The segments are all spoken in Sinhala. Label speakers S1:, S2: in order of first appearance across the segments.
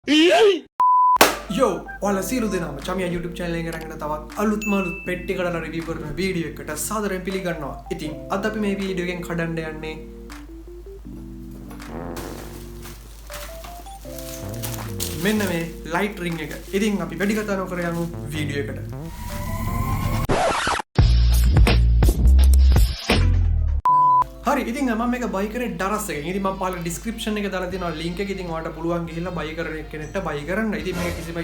S1: Yo, ඔයාලා සියලු දෙනාම Chamieya YouTube channel එකේ රැගෙන තවත් අලුත්ම අලුත් පෙට්ටි කඩලා review කරන වීඩියෝ එකකට සාදරයෙන් පිළිගන්නවා. ඉතින් අද අපි මේ වීඩියෝ එකෙන් කඩන්න යන්නේ මෙන්න මේ light ring එක. ඉතින් අපි වැඩි කතා නොකර යමු වීඩියෝ එකට. හරි ඉතින් මම මේක buy කරේ Daraz එකෙන්. ඉතින් මම පාල description එකේ දාලා තියෙනවා link එක. ඉතින් ඔයාලට පුළුවන් ගිහිල්ලා buy කරන කෙනෙක්ට buy කරන්න. ඉතින් මේක කිසිම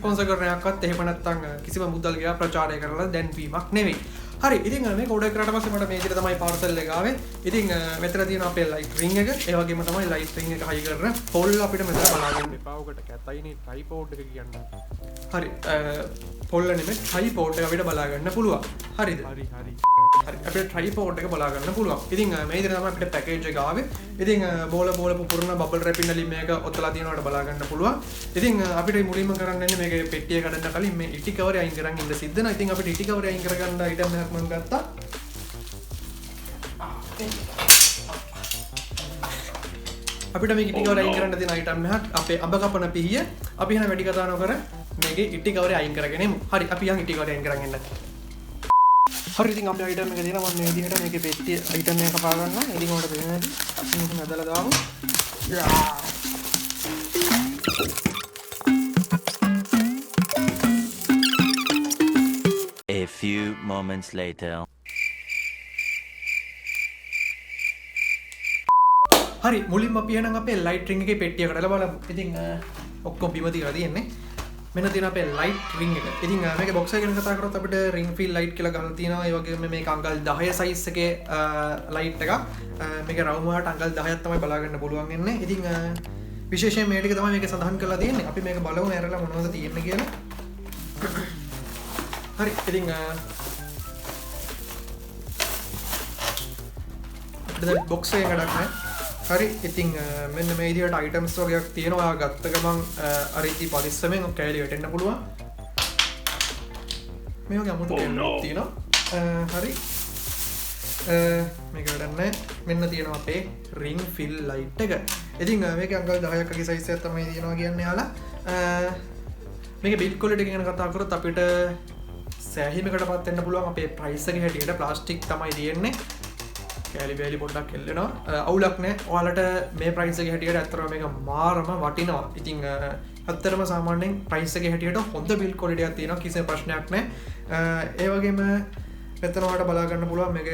S1: sponsor කරන්නයක්වත් එහෙම නැත්නම් කිසිම මුදල් ගියා ප්‍රචාරය කරලා දැන්වීමක් නෙවෙයි. හරි ඉතින් මේක order කරාට පස්සේ මට මේ විදිහට තමයි parcel එක ආවේ. ඉතින් මෙතන තියෙනවා අපේ light ring එක. ඒ වගේම තමයි light ring එක high කරන pole අපිට මෙතන බලාගන්න එපා. ඔකට කැතයිනේ tripod එක කියන්නේ. හරි pole නෙමෙයි tripod එක අපිට බලා ගන්න පුළුවන්. හරිද? හරි අපිට tripod එක බලා ගන්න පුළුවන්. ඉතින් මේ විදිහට තමයි අපිට package එක ආවේ. ඉතින් බෝල පුපුරන bubble wrap ඉන්නලින් මේක ඔතලා තියෙනවට බලා ගන්න පුළුවන්. ඉතින් අපිට මුලින්ම කරන්න වෙන්නේ මේකේ පෙට්ටිය කඩන්න කලින් මේ ඉටි cover අයින් කරන් ඉන්න සිද්ධ වෙනවා. ඉතින් අපිට ඉටි cover අයින් කරගන්න item එකක් මම ගත්තා. අපිට මේ ඉටි cover අයින් කරන්න තියෙන item එකක් අපේ අඹ කපන පිහිය. අපි එහෙනම් වැඩි කතා නොකර මේකේ ඉටි cover අයින් කරගෙන එමු. හරි අපි යන් ඉටි cover අයින් කරන් එන්න. හරි ඉතින් අපේ item එක දෙනවා මම මේ විදිහට මේකේ පෙට්ටිය item එක කපා ගන්නවා. ඉතින් උඩට දෙන්න ඇති. අපි මේක නදලා දාමු.
S2: A few moments later.
S1: හරි මුලින්ම අපි එහෙනම් අපේ light ring එකේ පෙට්ටිය කඩලා බලමු. ඉතින් ඔක්කොම බිම තියලා තියෙන්නේ. මෙන්න තියෙන අපේ light ring එක. ඉතින් මේකේ box එක ගැන කතා කරොත් අපිට ring fill light කියලා ගහලා තියෙනවා. ඒ වගේම මේක අංගල් 10 size එකේ light එකක්. මේක round වලට අංගල් 10ක් තමයි බලා ගන්න පුළුවන් වෙන්නේ. ඉතින් විශේෂයෙන් මේ ටික තමයි මේකේ සඳහන් කරලා තියෙන්නේ. අපි මේක බලමු ඇරලා මොනවද තියෙන්නේ කියලා. හරි ඉතින් අපිට box එකේ වැඩක් නැහැ. හරි ඉතින් මෙන්න මේ විදිහට items වගේක් තියෙනවා. ඔයා ගත්ත ගමන් අර ඉති පරිස්සමෙන් කැලේ වැටෙන්න පුළුවන්. මේ වගේ අමුතු කැලේ තියෙනවා. හරි මේක වැඩක් නැහැ. මෙන්න තියෙනවා අපේ ring fill light එක. ඉතින් මේකේ අංගල් 10ක් වගේ size එකක් තමයි තියෙනවා කියන්නේ යාලා. මේකේ build quality එක ගැන කතා කරොත් අපිට සෑහීමකටපත් වෙන්න පුළුවන්. අපේ price එක හැටියට plastic තමයි තියෙන්නේ. කැලි පොඩ්ඩක් එල්ලෙනවා. අවුලක් නැහැ. ඔයාලට මේ price එක හැටියට ඇත්තටම මේක මාරම වටිනවා. ඉතින් ඇත්තටම සාමාන්‍යයෙන් price එක හැටියට හොඳ build quality එකක් තියෙනවා. කිසිම ප්‍රශ්නයක් නැහැ. ඒ වගේම මෙතන ඔයාලට බලා ගන්න පුළුවන් මේක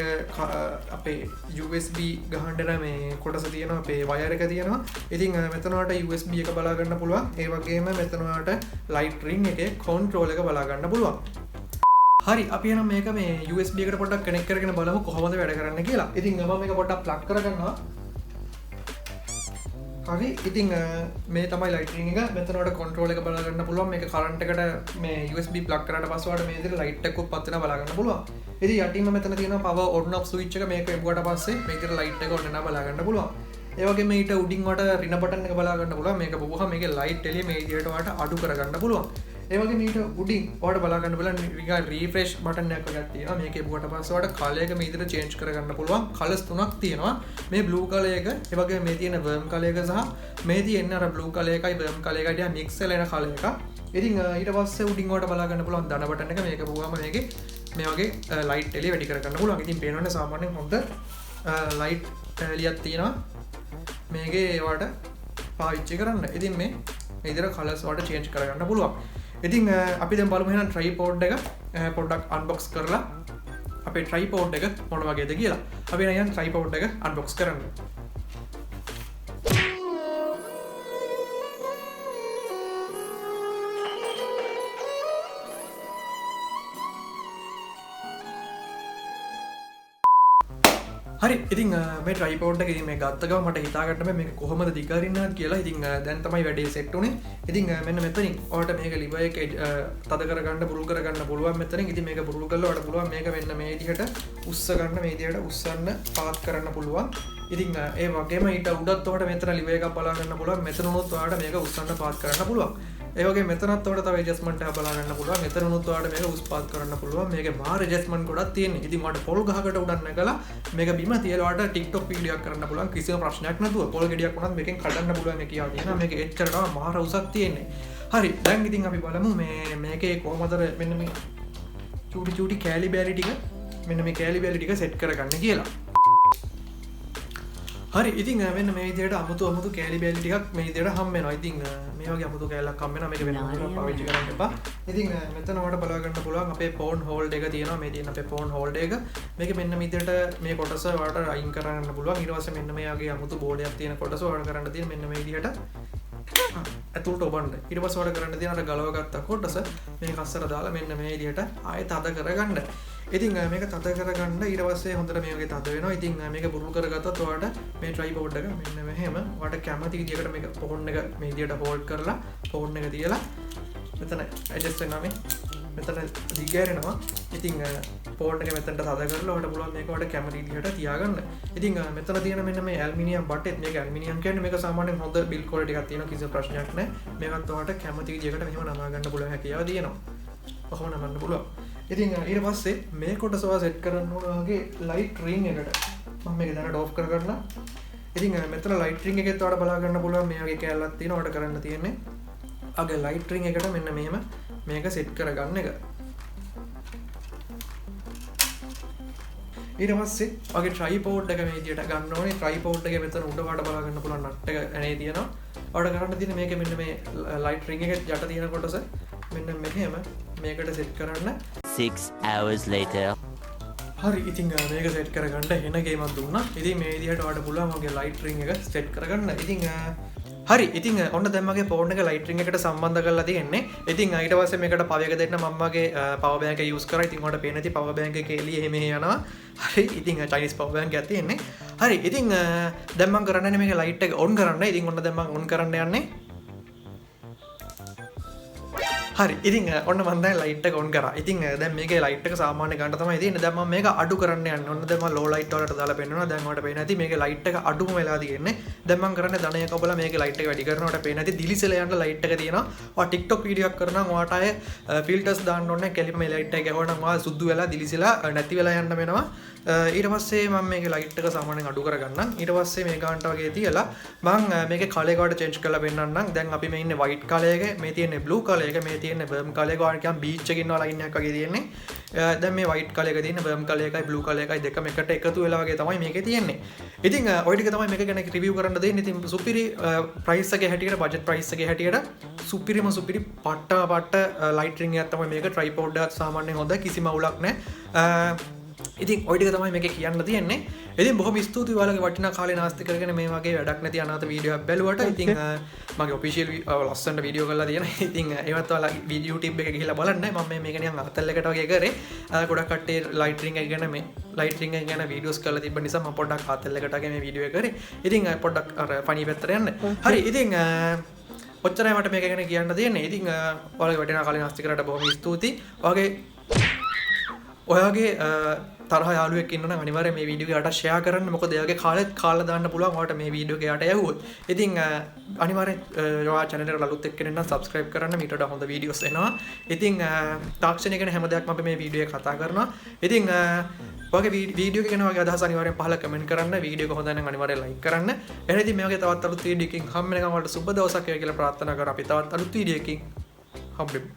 S1: අපේ USB ගහන්න මේ කොටස තියෙනවා. අපේ wire එක තියෙනවා. ඉතින් මෙතන ඔයාලට USB එක බලා ගන්න පුළුවන්. ඒ වගේම මෙතන ඔයාලට light ring එකේ control එක බලා ගන්න පුළුවන්. හරි අපි එහෙනම් මේක මේ USB එකට පොඩ්ඩක් කනෙක්ට් කරගෙන බලමු කොහොමද වැඩ කරන්නේ කියලා. ඉතින් මම මේක පොඩ්ඩක් ප්ලග් කරගන්නවා. හරි ඉතින් මේ තමයි light ring එක. මෙතන වල control එක බලා ගන්න පුළුවන්. මේක current එකට මේ USB plug කරාට පස්සේ වල මේ විදිහට light එකක් උප්පත් වෙනවා බලා ගන්න පුළුවන්. ඉතින් යටින්ම මෙතන තියෙනවා power on off switch එක. මේක එඹුවට පස්සේ මේ විදිහට light එක on වෙනවා බලා ගන්න පුළුවන්. ඒ වගේම ඊට උඩින් වට රින බටන් එක බලා ගන්න පුළුවන්. මේක බොහොම මේකේ light එළිය මේ විදිහට වට අඩු කරගන්න පුළුවන්. ඒ වගේ මීට උඩින් ඔයාලට බලා ගන්න බලන්න නිකන් රීෆ්‍රෙෂ් බටන් එකක් වගේ තියෙනවා. මේකේ බුවට පස්සේ ඔයාලට කලර් එක මේ විදිහට චේන්ජ් කරගන්න පුළුවන්. කලර්ස් තුනක් තියෙනවා. මේ බ්ලූ කලර් එක, ඒ වගේම මේ තියෙන වර්ම් කලර් එක සහ මේ තියෙන අර බ්ලූ කලර් එකයි වර්ම් කලර් එකයි ටික මික්ස් වෙලා එන කලර් එක. ඉතින් ඊට පස්සේ උඩින් ඔයාලට බලා ගන්න පුළුවන් ධන බටන් එක. මේක පුවාම මේකේ මේ වගේ ලයිට් එළිය වැඩි කරගන්න පුළුවන්. ඉතින් පේනවනේ සාමාන්‍යයෙන් හොඳ ලයිට් එළියක් තියෙනවා. මේකේ ඔයාලට පාවිච්චි කරන්න. ඉතින් මේ විදිහට කලර්ස් ඔයාලට චේන්ජ් කරගන්න පුළුවන්. ඉතින් අපි දැන් බලමු එහෙනම් tripod එක පොඩ්ඩක් unbox කරලා අපේ tripod එක මොන වගේද කියලා. අපි එහෙනම් යන් tripod එක unbox කරන්න. හරි ඉතින් මේ tripod එක ඉතින් මේ ගත්ත ගමන් මට හිතා ගන්න බෑ මේක කොහොමද දිගරින්නත් කියලා. ඉතින් දැන් තමයි වැඩේ සෙට් උනේ. ඉතින් මෙන්න මෙතනින් ඔයාලට මේක ලිවර් එක තද කරගන්න පුරුල් කරගන්න පුළුවන් මෙතනින්. ඉතින් මේක පුරුල් කරලා ඔයාලට පුළුවන් මේක මෙන්න මේ විදිහට උස්ස ගන්න මේ විදිහට උස්සන්න පාත් කරන්න පුළුවන්. ඉතින් ඒ වගේම ඊට උඩත් ඔයාලට මෙතන ලිවර් එකක් බලා ගන්න පුළුවන්. මෙතන උනොත් ඔයාලට මේක උස්සන්න පාත් කරන්න පුළුවන්. ඒ වගේ මෙතනත් ඔයාලට තව ඇඩ්ජස්ට්මන්ට් එකක් බලා ගන්න පුළුවන්. මෙතන උනොත් ඔයාලට මේක උස් පාත් කරන්න පුළුවන්. මේකේ මාර ඇඩ්ජස්ට්මන්ට් ගොඩක් තියෙනවා. ඉතින් ඔයාලට පොල් ගහකට උඩන් නැගලා මේක බිම තියලා ඔයාලට TikTok වීඩියෝ එකක් කරන්න පුළුවන්. කිසිම ප්‍රශ්නයක් නැතුව පොල් ගෙඩියක් වුණත් මේකෙන් කඩන්න පුළුවන් කියලා තියෙනවා. මේක එච්චරටම මාර උසක් තියෙන්නේ. හරි දැන් ඉතින් අපි බලමු මේකේ කොහොමද මෙන්න මේ චූටි කෑලි බෑලි ටික මෙන්න මේ කෑලි බෑලි ටික සෙට් කරගන්න කියලා. හරි ඉතින් මෙන්න මේ විදිහට අමුතු කෑලි බෑලි ටිකක් මේ විදිහට හම් වෙනවා. ඉතින් මේ වගේ අමුතු කෑල්ලක් හම් වෙනවා. මේක වෙනම පාවිච්චි කරන්න එපා. ඉතින් මෙතන ඔයාලට බලා ගන්න පුළුවන් අපේ ෆෝන් හෝල්ඩ් එක තියෙනවා. මේ තියෙන අපේ ෆෝන් හෝල්ඩ් එක. මේක මෙන්න මේ විදිහට මේ කොටස ඔයාලට අයින් කරගන්න පුළුවන්. ඊට පස්සේ මෙන්න මේ වගේ අමුතු බෝඩ් එකක් තියෙන කොටස ඔයාලට කරන්න තියෙන මෙන්න මේ විදිහට ඇතුළට ඔබන්න. ඊට පස්සේ ඔයාලට කරන්න තියෙන අර ගලවගත්ත කොටස මේක අස්සර දාලා මෙන්න මේ විදිහට ආයෙත් තද කරගන්න. ඉතින් මේක තද කරගන්න ඊට පස්සේ හොඳට මේ වගේ තද වෙනවා. ඉතින් මේක බුරුල් කරගත්තොත් ඔයාලට මේ ට්‍රයිපෝඩ් එක මෙන්න මෙහෙම ඔයාලට කැමති විදිහකට මේක ෆෝන් එක මේ විදිහට හෝල්ඩ් කරලා ෆෝන් එක තියලා මෙතන ඇඩ්ජස්ට් වෙනවා මෙතන දිගෑරෙනවා. ඉතින් ෆෝන් එක මෙතනට තද කරලා ඔයාලට පුළුවන් මේක ඔයාලට කැමති විදිහට තියාගන්න. ඉතින් මෙතන තියෙන මෙන්න මේ ඇලුමිනියම් බටෙත් මේක ඇලුමිනියම් කියන්නේ මේක සාමාන්‍යයෙන් හොඳ බිල්ඩ් ක්වොලිටි එකක් තියෙනවා. කිසිම ප්‍රශ්නයක් නැහැ. මේකත් ඔයාලට කැමති විදිහකට මෙහෙම නමා ගන්න පුළුවන් හැකියාව තියෙනවා. කොහොම නමන්න පුළුවන්. ඉතින් ඊට පස්සේ මේ කොටස ඔයා සෙට් කරන්න ඕන වගේ ලයිට් රින් එකට මම මේක දැනට ඕෆ් කරගන්න. ඉතින් මෙතන ලයිට් රින් එකෙත් ඔයාලට බලා ගන්න පුළුවන් මේ වගේ කෑල්ලක් තියෙනවා. ඔයාලට කරන්න තියෙන්නේ අගේ ලයිට් රින් එකට මෙන්න මෙහෙම මේක සෙට් කරගන්න එක. ඊට පස්සේ ඔයාගේ ට්‍රයිපෝඩ් එක මේ විදිහට ගන්න ඕනේ. ට්‍රයිපෝඩ් එකේ මෙතන උඩ පාට බලා ගන්න පුළුවන් නට් එක ඇනේ තියෙනවා. ඔයාලට කරන්න තියෙන්නේ මේක මෙන්න මේ ලයිට් රින් එකේ යට තියෙන කොටස මෙන්න මෙහෙම මේකට සෙට් කරන්න.
S2: 6 hours later.
S1: හරි ඉතින් මේක සෙට් කරගන්න එන ගේමක් දුන්නා. ඉතින් මේ විදිහට ඔයාලට පුළුවන් ඔයාගේ ලයිට් රින් එක සෙට් කරගන්න. ඉතින් හරි ඉතින් ඔන්න දැන් මගේ ෆෝන් එක ලයිට් රින් එකට සම්බන්ධ කරලා තියෙන්නේ. ඉතින් ඊට පස්සේ මේකට පවර් එක දෙන්න මම මගේ පවර් බැංක් එක යූස් කරා. ඉතින් ඔයාලට පේන ඇති පවර් බැංක් එකේ එළිය එහෙම යනවා. හරි ඉතින් චයිනීස් පවර් බැංක් එකක් තියෙන්නේ. හරි ඉතින් දැන් මම කරන්නේ මේක ලයිට් එක ඔන් කරන්න. ඉතින් ඔන්න දැන් මම ඔන් කරන්න යන්නේ. හරි ඉතින් ඔන්න මම දැන් ලයිට් එක ඔන් කරා. ඉතින් දැන් මේකේ ලයිට් එක සාමාන්‍ය ගන්න තමයි තියෙන්නේ. දැන් මම මේක අඩු කරන්න යන්නේ. ඔන්න දැන් මම ලෝ ලයිට් වලට දාලා පෙන්නනවා. දැන් ඔයාලට පේන ඇති මේකේ ලයිට් එක අඩුම වෙලා තියෙන්නේ. දැන් මම කරන්නේ ධනය කබලා මේකේ ලයිට් එක වැඩි කරනවා. ඔයාලට පේන ඇති දිලිසෙලා යන ලයිට් එක තියෙනවා. ඔයා TikTok වීඩියෝ එකක් කරනවා නම් ඔයාට අය ෆිල්ටර්ස් දාන්න ඕනේ. කෙලිම මේ ලයිට් එක ගහනවා නම් ඔයා සුදු වෙලා දිලිසෙලා නැති වෙලා යන්න වෙනවා. ඊට පස්සේ මම මේකේ ලයිට් එක සාමාන්‍යයෙන් අඩු කරගන්නම්. ඊට පස්සේ මේ ගානට වගේ තියලා මම මේකේ කලර් එකට චේන්ජ් කරලා පෙන්නන්නම්. දැන් අපි මේ ඉන්නේ white කලර් එක, මේ තියෙන්නේ blue කලර් එක, මේ තියෙන්නේ worm කලර් එක. ඔයාලා කියන් බීච් එකේ ඉන්නවා ලයින් එකක් වගේ තියෙන්නේ. දැන් මේ white කලර් එක තියෙන්නේ worm කලර් එකයි blue කලර් එකයි දෙකම එකට එකතු වෙලා වගේ තමයි මේකේ තියෙන්නේ. ඉතින් ඔය ටික තමයි මේක ගැන රිවිව් කරන්න දෙන්නේ. ඉතින් සුපිරි ප්‍රයිස් එකේ හැටියට බජට් ප්‍රයිස් එකේ හැටියට සුපිරි පට්ට ලයිට් රින් එකක් තමයි මේක. ට්‍රයිපෝඩ් එකත් සාමාන්‍යයෙන් හොඳයි. කිසිම අවුලක් නැහැ. ඉතින් ඔය ටික තමයි මේකේ කියන්න තියෙන්නේ. ඉතින් බොහොම ස්තුතියි ඔයාලගේ වටිනා කාලේ නාස්ති කරගෙන මේ වගේ වැඩක් නැති අනාත වීඩියෝ එකක් බැලුවට. ඉතින් මගේ ඔෆිෂියල් ලස්සනට වීඩියෝ කරලා තියෙනවා. ඉතින් ඒවත් ඔයාලා YouTube එකේ ගිහිල්ලා බලන්න. මම මේක නිකන් අතල් එකට වගේ කරේ. ගොඩක් කට්ටිය ලයිට් රින් එක ගැන වීඩියෝස් කරලා තිබ්බ නිසා මම පොඩ්ඩක් අතල් එකට වගේ මේ වීඩියෝ එක කරේ. ඉතින් පොඩ්ඩක් අර ෆනි පැත්තට යන්න. හරි ඉතින් ඔච්චරයි මට මේක ගැන කියන්න තියෙන්නේ. ඉතින් ඔයාලගේ වටිනා කාලේ නාස්ති කරාට බොහොම ස්තුතියි. ඔයාගේ තරහ යාළුවෙක් ඉන්නවා නම් අනිවාර්යයෙන් මේ වීඩියෝ එයාට ෂෙයා කරන්න. මොකද එයාගේ කාලෙත් කාලා දාන්න පුළුවන් ඔයාලට මේ වීඩියෝ එක එයාට යවුවොත්. ඉතින් අනිවාර්යෙන් ඔයා channel එකට අලුත් එක්කෙනෙක් නම් subscribe කරන්න. මීට වඩා හොඳ වීඩියෝස් එනවා. ඉතින් තාක්ෂණය ගැන හැම දෙයක්ම අපි මේ වීඩියෝ එකේ කතා කරනවා. ඉතින් ඔයාගේ වීඩියෝ එක ගැන ඔයාගේ අදහස් අනිවාර්යෙන් පහළ කමෙන්ට් කරන්න. වීඩියෝ එක හොඳ නම් අනිවාර්යෙන් like කරන්න. එහෙනම් ඉතින් මේ වගේ තවත් අලුත් වීඩියෝ එකකින් හම්බ වෙනකම් ඔයාලට සුබ දවසක් වේවා කියලා ප්‍රාර්ථනා කරා. අපි තවත් අලුත් වීඩියෝ එකකින් හම්බෙමු.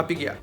S1: අපි ගියා.